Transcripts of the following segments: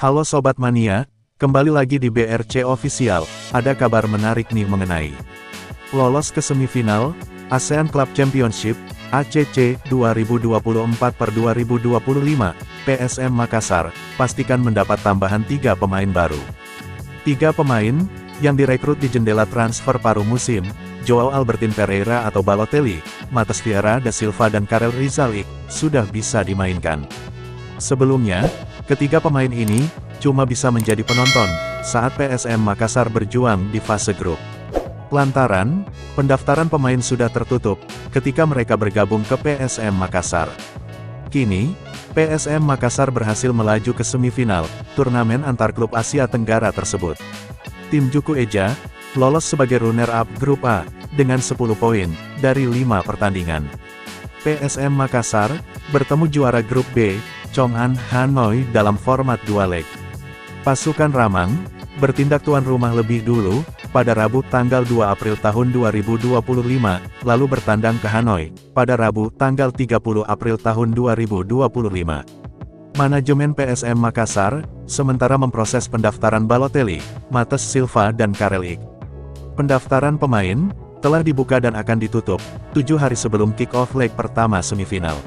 Halo Sobat Mania, kembali lagi di BRC Official. Ada kabar menarik nih mengenai lolos ke semifinal ASEAN Club Championship ACC 2024/2025. PSM Makassar pastikan mendapat tambahan 3 pemain baru. 3 pemain yang direkrut di jendela transfer paruh musim, Joao Albertin Pereira atau Balotelli, Matheus Vieira da Silva dan Karel Rizalik, sudah bisa dimainkan. Sebelumnya, ketiga pemain ini cuma bisa menjadi penonton saat PSM Makassar berjuang di fase grup. Lantaran, pendaftaran pemain sudah tertutup ketika mereka bergabung ke PSM Makassar. Kini, PSM Makassar berhasil melaju ke semifinal turnamen antar klub Asia Tenggara tersebut. Tim Juku Eja lolos sebagai runner-up grup A dengan 10 poin dari 5 pertandingan. PSM Makassar bertemu juara grup B, Chong'an Hanoi dalam format 2 leg. Pasukan Ramang bertindak tuan rumah lebih dulu pada Rabu tanggal 2 April tahun 2025, lalu bertandang ke Hanoi pada Rabu tanggal 30 April tahun 2025. Manajemen PSM Makassar sementara memproses pendaftaran Balotelli, Matheus Silva dan Karel. Pendaftaran pemain telah dibuka dan akan ditutup 7 hari sebelum kick-off leg pertama semifinal.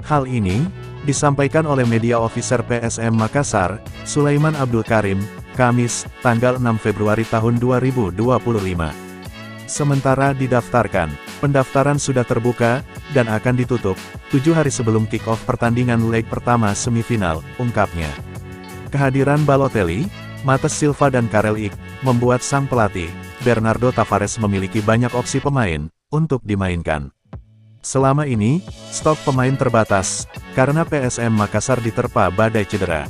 Hal ini disampaikan oleh media officer PSM Makassar, Sulaiman Abdul Karim, Kamis, tanggal 6 Februari tahun 2025. Sementara didaftarkan, pendaftaran sudah terbuka, dan akan ditutup 7 hari sebelum kick-off pertandingan leg pertama semifinal, ungkapnya. Kehadiran Balotelli, Matheus Silva dan Karel membuat sang pelatih, Bernardo Tavares memiliki banyak opsi pemain untuk dimainkan. Selama ini, stok pemain terbatas, karena PSM Makassar diterpa badai cedera.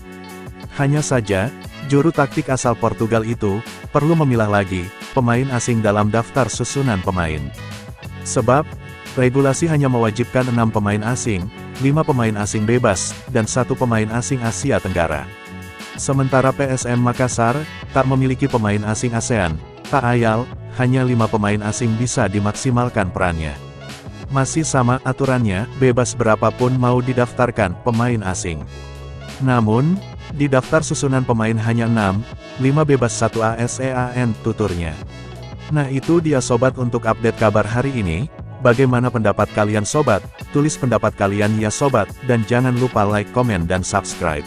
Hanya saja, juru taktik asal Portugal itu, perlu memilah lagi, pemain asing dalam daftar susunan pemain. Sebab, regulasi hanya mewajibkan 6 pemain asing, 5 pemain asing bebas, dan 1 pemain asing Asia Tenggara. Sementara PSM Makassar, tak memiliki pemain asing ASEAN, tak ayal, hanya 5 pemain asing bisa dimaksimalkan perannya. Masih sama aturannya, bebas berapapun mau didaftarkan pemain asing. Namun, di daftar susunan pemain hanya 6, 5 bebas 1 ASEAN, tuturnya. Nah itu dia sobat untuk update kabar hari ini. Bagaimana pendapat kalian sobat? Tulis pendapat kalian ya sobat, dan jangan lupa like, komen dan subscribe.